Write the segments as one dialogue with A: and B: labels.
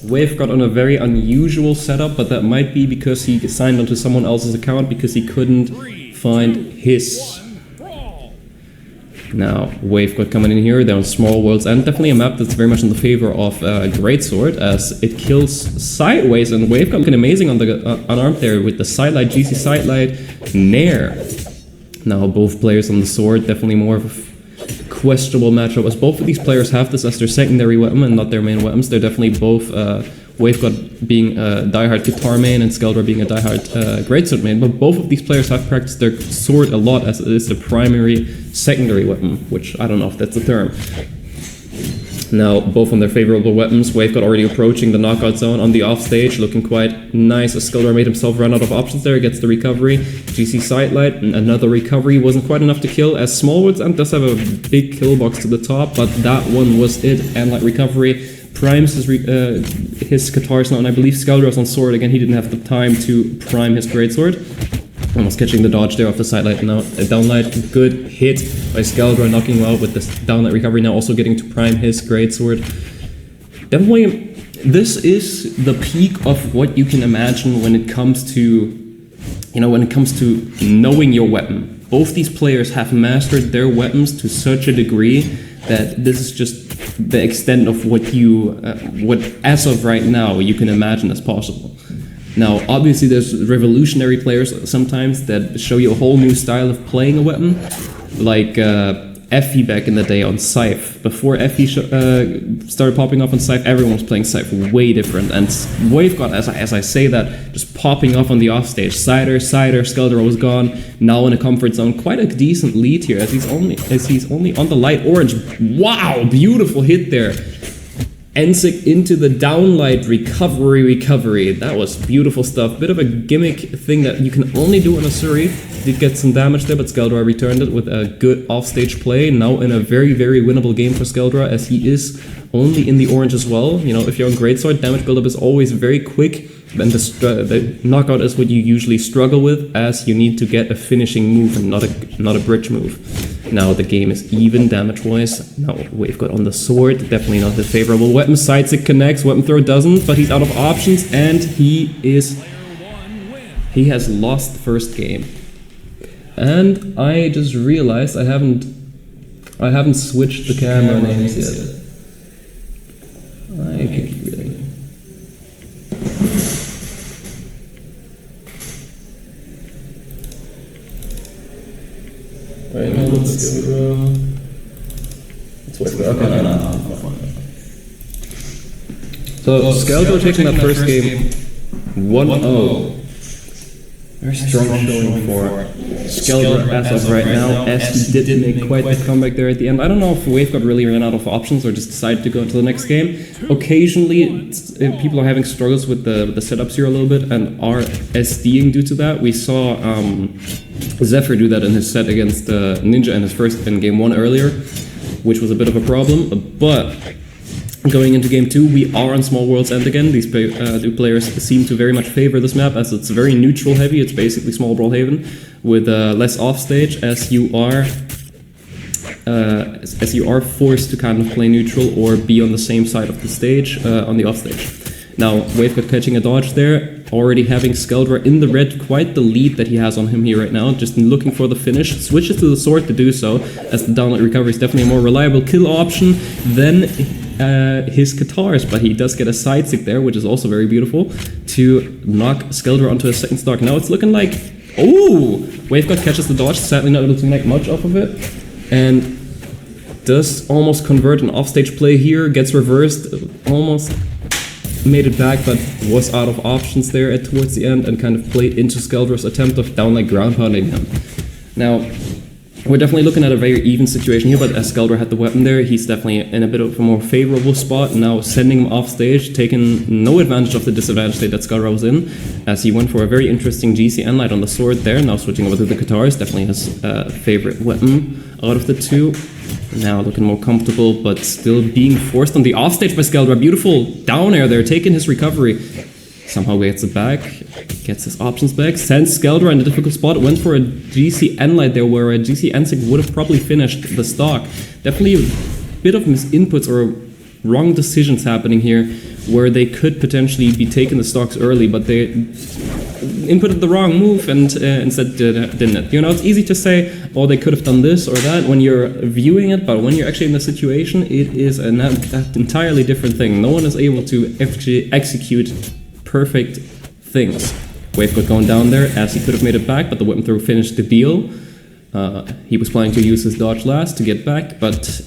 A: Wave got on a very unusual setup, but that might be because he signed onto someone else's account because he couldn't find his. Now, Wave got coming in here, they're on Small World's End. Definitely a map that's very much in the favor of Greatsword, as it kills sideways, and Wave got looking amazing on the unarmed there with the sidelight, GC sidelight, Nair. Now, both players on the sword, definitely more of a questionable matchup, as both of these players have this as their secondary weapon and not their main weapons. They're definitely both, Wave God being a diehard guitar main and Skeldra being a diehard greatsword main, but both of these players have practiced their sword a lot as it is the primary secondary weapon, which I don't know if that's the term. Now, both on their favorable weapons, Wave God already approaching the knockout zone on the offstage, looking quite nice as Skeldra made himself run out of options there, gets the recovery, GC sidelight, and another recovery wasn't quite enough to kill, as Smallwood's End does have a big kill box to the top, but that one was it, and like recovery, primes his guitars now, and I believe Skeldra on sword again. He didn't have the time to prime his greatsword. Almost catching the dodge there off the sidelight. Now a downlight, good hit by Skeldra, knocking him out with this downlight recovery. Now also getting to prime his greatsword. Definitely, this is the peak of what you can imagine when it comes to, knowing your weapon. Both these players have mastered their weapons to such a degree that this is just the extent of what as of right now you can imagine as possible. Now, obviously, there's revolutionary players sometimes that show you a whole new style of playing a weapon, like Effie back in the day on Scythe. Before Effie started popping off on Scythe, everyone was playing Scythe way different. And Wave God, as I say that, just popping off on the offstage. Cider, Skeldra was gone, now in a comfort zone. Quite a decent lead here, as he's only on the light orange. Wow, beautiful hit there. Ensik into the downlight recovery. That was beautiful stuff. Bit of a gimmick thing that you can only do on a Suri. Did get some damage there, but Skeldra returned it with a good offstage play. Now in a very, very winnable game for Skeldra, as he is only in the orange as well. You know, if you're on Greatsword, damage buildup is always very quick. And the knockout is what you usually struggle with, as you need to get a finishing move and not a bridge move. Now the game is even damage-wise. Now Wave God on the sword, definitely not the favorable weapon. Sidestick connects, weapon throw doesn't, but he's out of options, and he has lost the first game. And I just realized I haven't switched the camera names yet. I could really. Right now, let's go. Let's wait for that. Okay, no. So, Skeldra taking that first game 1-0. Very strong showing for Skeldra as of right now, as he did make quite the comeback there at the end. I don't know if Wave God really ran out of options or just decided to go into the next game. Occasionally, people are having struggles with the setups here a little bit and are SDing due to that. We saw Zephyr do that in his set against Ninja in game 1 earlier, which was a bit of a problem, but going into game 2, we are on Small World's End again. These two players seem to very much favor this map, as it's very neutral heavy. It's basically small Brawlhaven with less offstage, as you are forced to kind of play neutral or be on the same side of the stage on the offstage. Now, Wave God catching a dodge there, already having Skeldra in the red, quite the lead that he has on him here right now, just looking for the finish, switches to the sword to do so, as the downlight recovery is definitely a more reliable kill option than his guitars, but he does get a side stick there, which is also very beautiful, to knock Skeldra onto a second stock. Now it's looking like, oh, Wave God catches the dodge, sadly not able to make much off of it, and does almost convert an offstage play here, gets reversed, almost made it back, but was out of options there towards the end and kind of played into Skeldra's attempt of downlight ground pounding him. Now, we're definitely looking at a very even situation here, but as Skeldra had the weapon there, he's definitely in a bit of a more favorable spot. Now sending him off stage, taking no advantage of the disadvantage state that Skeldra was in, as he went for a very interesting GC Light on the sword there. Now switching over to the guitars, definitely his favorite weapon out of the two. Now looking more comfortable, but still being forced on the offstage by Skeldra. Beautiful down air there, taking his recovery. Somehow gets it back, gets his options back, sends Skeldra in a difficult spot, went for a GC Light there, where a GC Ensik would have probably finished the stock. Definitely a bit of misinputs or wrong decisions happening here where they could potentially be taking the stocks early, but they inputted the wrong move and instead didn't it. You know, it's easy to say, oh, they could have done this or that when you're viewing it, but when you're actually in the situation, it is an entirely different thing. No one is able to actually execute perfect things. Wave got going down there as he could have made it back, but the whip and throw finished the deal. He was planning to use his dodge last to get back, but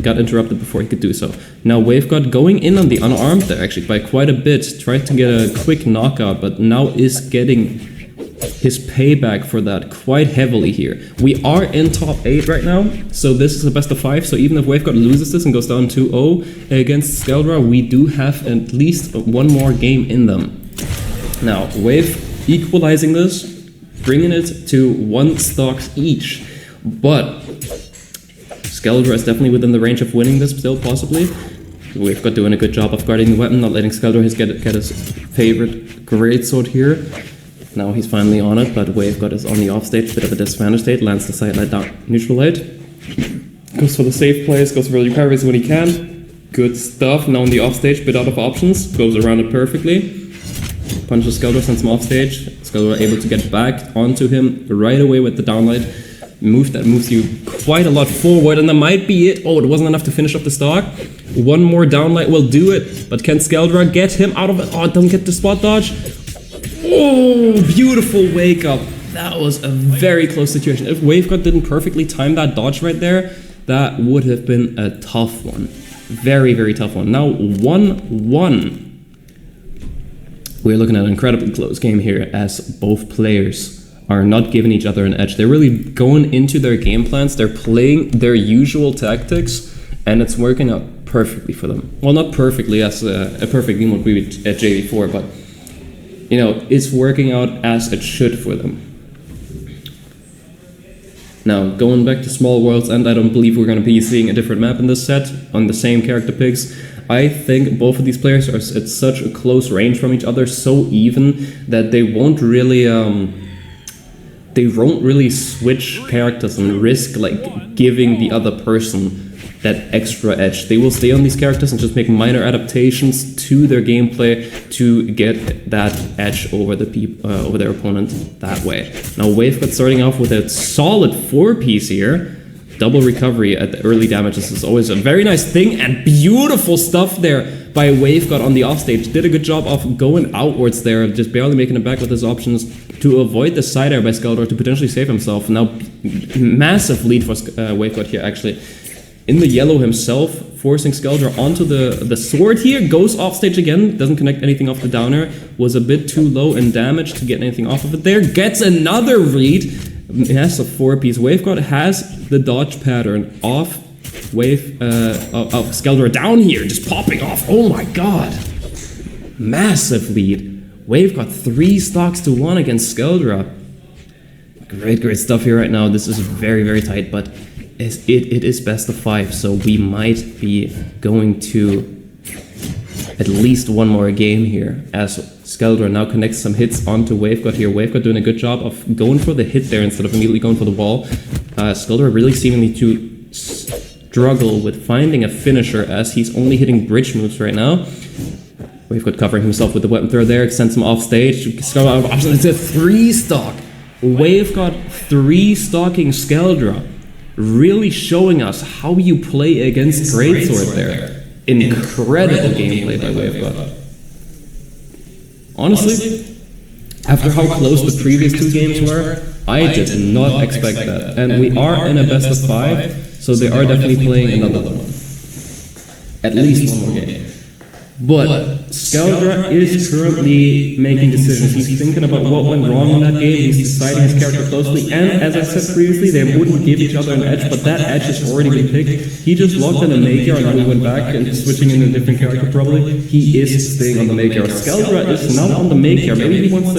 A: got interrupted before he could do so. Now Wave got going in on the unarmed there actually by quite a bit, tried to get a quick knockout, but now is getting his payback for that quite heavily here. We are in top 8 right now, so this is a best of 5, so even if Wave loses this and goes down 2-0 against Skeldra, we do have at least one more game in them. Now, Wave equalizing this, bringing it to 1 stocks each, but Skeldra is definitely within the range of winning this still, possibly. We've got doing a good job of guarding the weapon, not letting Skeldra get his favorite greatsword here. Now he's finally on it, but Wave is on the offstage, bit of a disadvantage state, lands the side light down, neutral light. Goes for the safe plays, goes for the recoveries when he can. Good stuff, now on the offstage, bit out of options, goes around it perfectly. Punches Skeldra, sends him off stage. Skeldra able to get back onto him right away with the downlight. Move that moves you quite a lot forward, and that might be it. Oh, it wasn't enough to finish off the stock. One more downlight will do it, but can Skeldra get him out of it? Oh, doesn't get the spot dodge. Oh, beautiful wake up. That was a very close situation. If WaveGod didn't perfectly time that dodge right there, that would have been a tough one. Very, very tough one. Now 1-1. We're looking at an incredibly close game here as both players are not giving each other an edge. They're really going into their game plans. They're playing their usual tactics, and it's working out perfectly for them. Well, not perfectly, as a perfect game would be at JV4, but you know, it's working out as it should for them. Now, going back to Small Worlds, and I don't believe we're going to be seeing a different map in this set on the same character picks. I think both of these players are at such a close range from each other, so even, that they won't really switch characters and risk like giving the other person that extra edge. They will stay on these characters and just make minor adaptations to their gameplay to get that edge over the over their opponent that way. Now Wave starting off with a solid 4-piece here. Double recovery at the early damages is always a very nice thing, and beautiful stuff there by WaveGod on the offstage. Did a good job of going outwards there, just barely making it back with his options to avoid the side air by Skeldra to potentially save himself. Now, massive lead for WaveGod here actually. In the yellow himself, forcing Skeldra onto the sword here, goes offstage again, doesn't connect anything off the downer, was a bit too low in damage to get anything off of it there, gets another read. It has a 4-piece. WaveGod has the dodge pattern off of Skeldra down here, just popping off. Oh my god. Massive lead. WaveGod 3 stocks to 1 against Skeldra. Great stuff here right now. This is very, very tight, but it is best of 5, so we might be going to at least one more game here, as Skeldra now connects some hits onto WaveGod here. WaveGod doing a good job of going for the hit there instead of immediately going for the wall. Skeldra really seemingly to struggle with finding a finisher, as he's only hitting bridge moves right now. WaveGod covering himself with the weapon throw there, sends him off stage. Skeldra out of options. It's a 3-stock. WaveGod 3-stocking Skeldra. Really showing us how you play against Greatsword there. Incredible gameplay by WaveGod. Honestly, after how close the previous 2 games were, I did not expect that. And we are in a best of 5, so they are definitely playing another one. At least one more game. But Skeldra is currently making decisions. He's thinking about what went wrong in that game. He's deciding his character closely. And as I said previously, they wouldn't give each other an edge, but that edge has already been picked. He just locked in a Maker, and then we went back and switching in a different character probably. He is staying on the Maker. Skeldra is now on the Maker. Maybe he wants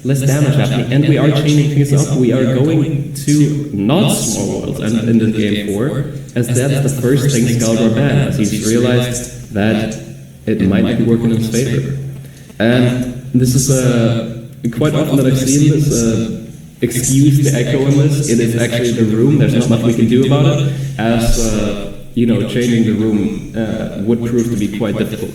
A: less damage happening. And we are changing things up. We are going to not Small Worlds and in this game 4, as that's the first thing Skeldra banned, as he's realized that it might be working in his favor. And this is quite often that I've seen this, excuse the echo in this, it is actually the room, there's not much we can do about it, as, you know, changing the room would prove to be quite difficult.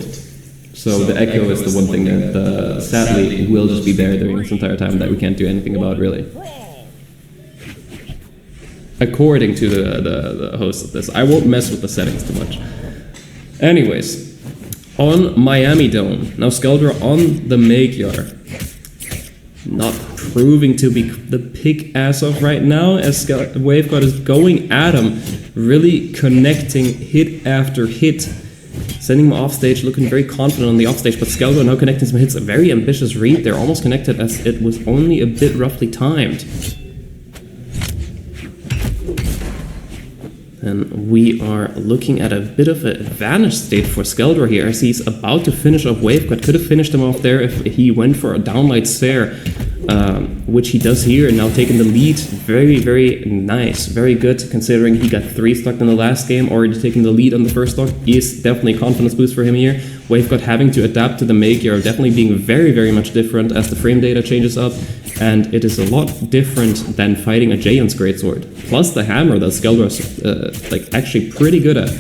A: So the echo is the one thing that sadly will just be there during this entire time that we can't do anything about, really. According to the host of this. I won't mess with the settings too much. Anyways, on Miami Dome. Now Skeldra on the Magyar. Not proving to be the pick as of right now, as WaveGod is going at him, really connecting hit after hit, sending him off stage, looking very confident on the off stage, but Skeldra now connecting some hits, a very ambitious read. They're almost connected as it was only a bit roughly timed. And we are looking at a bit of an advantage state for Skeldra here, as he's about to finish off WaveGod. Could have finished him off there if he went for a downlight stare, which he does here, and now taking the lead. Very, very nice. Very good, considering he got 3 stock in the last game, already taking the lead on the first stock. Is definitely a confidence boost for him here. WaveGod having to adapt to the Magyar, definitely being very, very much different as the frame data changes up, and it is a lot different than fighting a Jaehyun's greatsword. Plus the hammer that Skeldra is like actually pretty good at.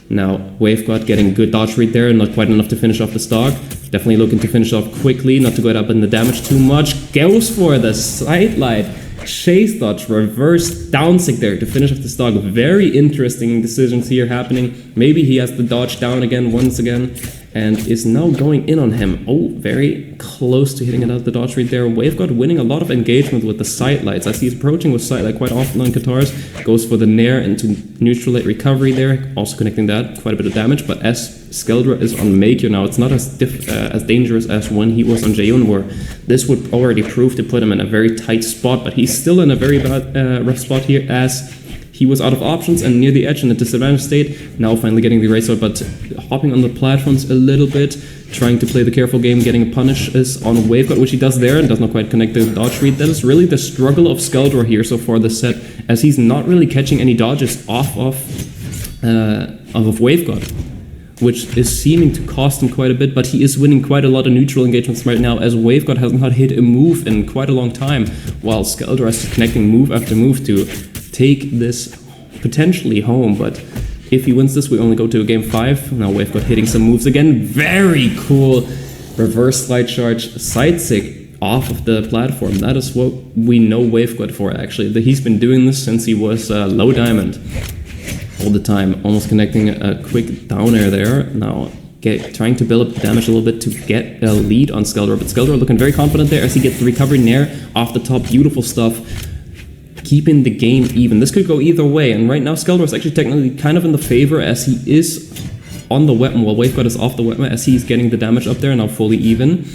A: Now WaveGod getting good dodge read there, not quite enough to finish off the stock. Definitely looking to finish off quickly, not to go up in the damage too much. Goes for the sidelight, chase dodge, reverse down sick there to finish off the stock. Very interesting decisions here happening. Maybe he has the dodge down again once again, and is now going in on him. Oh, very close to hitting another dodge read there. WaveGod winning a lot of engagement with the sidelights, as he's approaching with sidelight quite often on Katars. Goes for the nair into neutral late recovery there, also connecting that, quite a bit of damage. But as Skeldra is on Magyar now, it's not as dangerous as when he was on Jaehyun, where this would already prove to put him in a very tight spot. But he's still in a very bad, rough spot here, as he was out of options and near the edge in a disadvantaged state. Now finally getting the race out, but hopping on the platforms a little bit, trying to play the careful game, getting a punish is on WaveGod, which he does there, and does not quite connect the dodge read. That is really the struggle of Skeldra here so far this set, as he's not really catching any dodges off of WaveGod, which is seeming to cost him quite a bit, but he is winning quite a lot of neutral engagements right now, as WaveGod has not hit a move in quite a long time, while Skeldra is connecting move after move to take this potentially home. But if he wins this, we only go to a game 5. Now WaveGod hitting some moves again. Very cool reverse slide charge side sick off of the platform. That is what we know WaveGod for, actually. He's been doing this since he was low diamond all the time, almost connecting a quick down air there. Now trying to build up the damage a little bit to get a lead on Skeldra, but Skeldra looking very confident there as he gets the recovery nair off the top. Beautiful stuff, keeping the game even. This could go either way, and right now Skeldra is actually technically kind of in the favor, as he is on the weapon while WaveGod is off the weapon, as he's getting the damage up there, now fully even.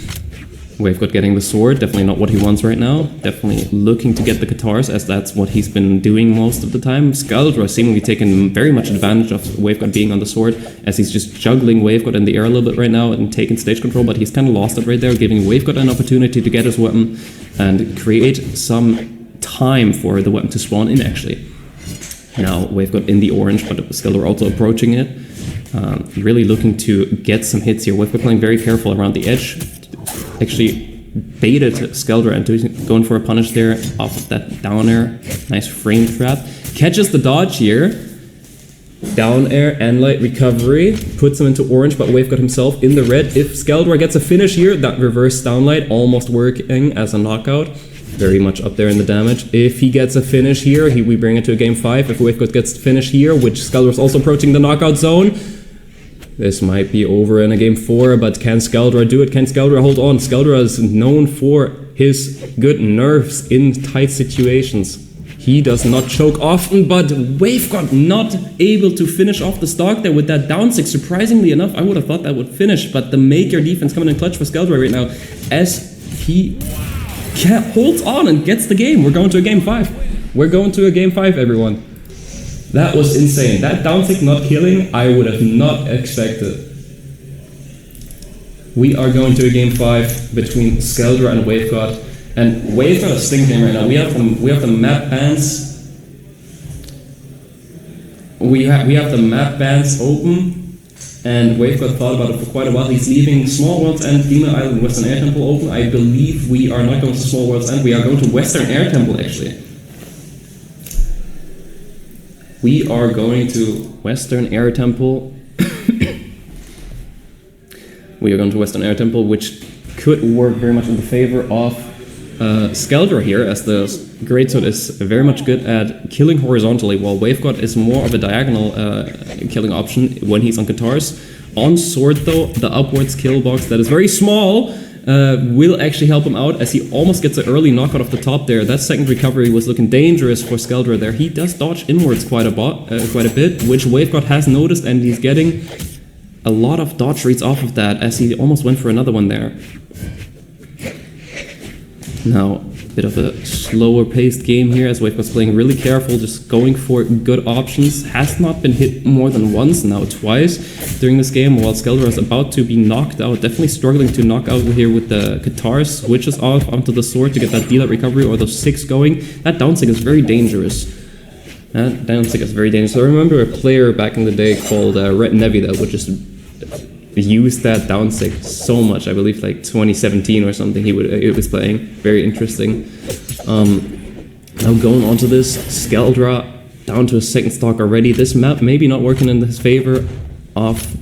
A: WaveGod getting the sword, definitely not what he wants right now. Definitely looking to get the Katars, as that's what he's been doing most of the time. Skeldra seemingly taking very much advantage of WaveGod being on the sword, as he's just juggling WaveGod in the air a little bit right now and taking stage control, but he's kind of lost it right there, giving WaveGod an opportunity to get his weapon and create some time for the weapon to spawn in, actually. Now WaveGod in the orange, but Skeldra also approaching it. Really looking to get some hits here. WaveGod playing very careful around the edge. Actually baited Skeldra into going for a punish there off of that down air. Nice frame trap. Catches the dodge here. Down air and light recovery. Puts him into orange, but WaveGod himself in the red. If Skeldra gets a finish here, that reverse downlight almost working as a knockout. Very much up there in the damage. If he gets a finish here, we bring it to a game 5. If WaveGod gets the finish here, which Skeldra is also approaching the knockout zone, this might be over in a game 4, but can Skeldra do it? Can Skeldra hold on? Skeldra is known for his good nerves in tight situations. He does not choke often, but WaveGod not able to finish off the stock there with that down 6. Surprisingly enough, I would have thought that would finish, but the Magyar defense coming in clutch for Skeldra right now, as he holds on and gets the game. We're going to a game 5. We're going to a game 5, everyone. That was insane. That down tick not killing, I would have not expected. We are going to a game 5 between Skeldra and WaveGod. And WaveGod is stinking right now. We have the map bans. We have the map bans open, and WaveGod thought about it for quite a while. He's leaving Small World's End, Demon Island, Western Air Temple open. I believe we are not going to Small World's End. We are going to Western Air Temple, actually. We are going to Western Air Temple. We are going to Western Air Temple, which could work very much in the favor of Skeldra here, as the Greatsword is very much good at killing horizontally, while Waveguard is more of a diagonal killing option when he's on guitars. On sword though, the upwards kill box that is very small will actually help him out, as he almost gets an early knockout off the top there. That second recovery was looking dangerous for Skeldra there. He does dodge inwards quite a bit, which Waveguard has noticed, and he's getting a lot of dodge reads off of that, as he almost went for another one there. Now, a bit of a slower paced game here, as Waveguard's playing really careful, just going for good options. Has not been hit more than once, now twice during this game, while Skeldra is about to be knocked out. Definitely struggling to knock out here with the guitar, switches off onto the sword to get that delayed recovery or those 6 going. That down stick is very dangerous. That down stick is very dangerous. I remember a player back in the day called Red Nevi that would just used that down stick so much. I believe like 2017 or something he was playing. Very interesting. Now going on to this, Skeldra down to a second stock already. This map maybe not working in his favor of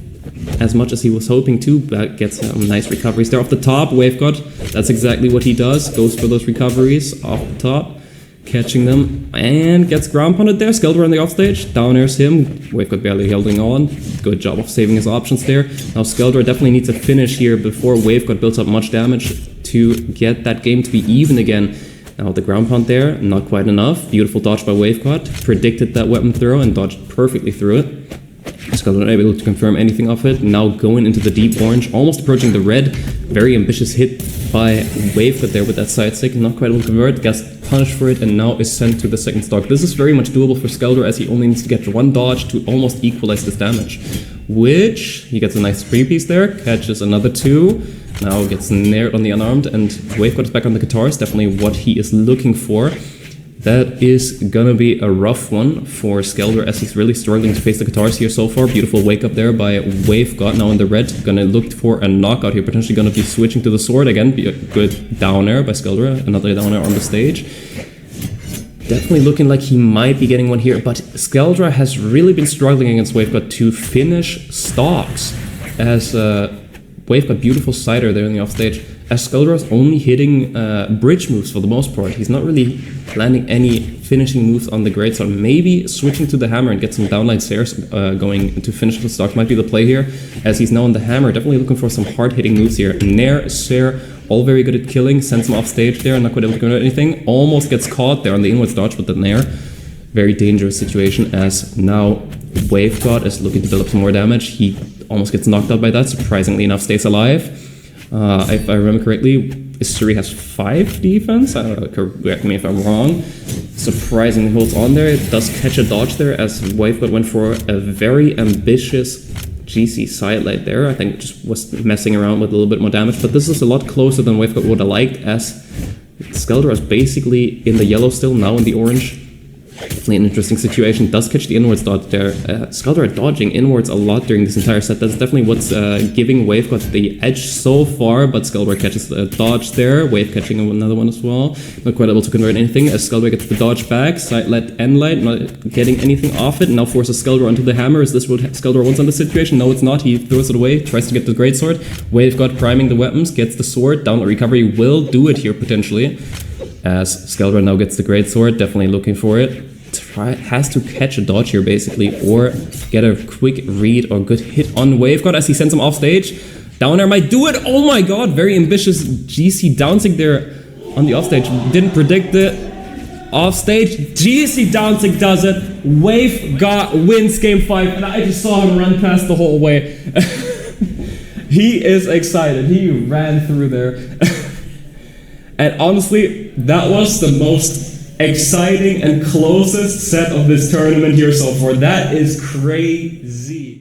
A: as much as he was hoping to, but gets some nice recoveries there off the top. Waveguard, that's exactly what he does. Goes for those recoveries off the top, catching them, and gets ground pounded there. Skeldra on the offstage, down airs him. Waveguard barely holding on. Good job of saving his options there. Now Skeldra definitely needs a finish here before Waveguard builds up much damage to get that game to be even again. Now the ground pound there, not quite enough. Beautiful dodge by Waveguard. Predicted that weapon throw and dodged perfectly through it. Skeldra not able to confirm anything of it. Now going into the deep orange, almost approaching the red. Very ambitious hit by Waveguard there with that side stick. Not quite able to convert, gets punished for it, and now is sent to the second stock. This is very much doable for Skeldra, as he only needs to get one dodge to almost equalize this damage. Which, he gets a nice 3-piece there, catches another 2. Now gets nailed on the unarmed, and Waveguard is back on the guitars. Definitely what he is looking for. That is gonna be a rough one for Skeldra, as he's really struggling to face the guitars here so far. Beautiful wake up there by Waveguard, now in the red. Gonna look for a knockout here, potentially gonna be switching to the sword again. Be a good down air by Skeldra, another down air on the stage. Definitely looking like he might be getting one here, but Skeldra has really been struggling against Waveguard to finish stocks, as Waveguard, beautiful cider there in the offstage, as Skeldra is only hitting bridge moves for the most part. He's not really landing any finishing moves on the Greatsword. Maybe switching to the hammer and get some downline stairs going to finish the stock might be the play here, as he's now on the hammer. Definitely looking for some hard-hitting moves here. Nair, Sair, all very good at killing. Sends him off stage there, not quite able to convert anything. Almost gets caught there on the inwards dodge with the Nair. Very dangerous situation, as now Waveguard is looking to build up some more damage. He almost gets knocked out by that. Surprisingly enough, stays alive. If I remember correctly, Suri has 5 defense. I don't know, correct me if I'm wrong. Surprisingly holds on there. It does catch a dodge there, as Waveguard went for a very ambitious GC sidelight there. I think just was messing around with a little bit more damage, but this is a lot closer than Waveguard would have liked, as Skeldra is basically in the yellow still, now in the orange. Definitely an interesting situation. Does catch the inwards dodge there. Skeldra dodging inwards a lot during this entire set. That's definitely what's giving Waveguard the edge so far, but Skeldra catches the dodge there. Wave catching another one as well. Not quite able to convert anything, as Skeldra gets the dodge back. Side light, end light, not getting anything off it. Now forces Skeldra onto the hammer. Is this what Skeldra wants on this situation? No, it's not. He throws it away, tries to get the Greatsword. Waveguard priming the weapons, gets the sword. Down recovery will do it here potentially, as Skeldra now gets the Greatsword. Definitely looking for it. Has to catch a dodge here basically, or get a quick read or good hit on Waveguard, as he sends him off stage. Down air might do it. Oh my god, very ambitious GC downsig there on the offstage. Didn't predict it. Offstage, GC downsig does it. Waveguard wins game 5, and I just saw him run past the whole way. He is excited. He ran through there. And honestly, that was the most exciting and closest set of this tournament here so far. That is crazy.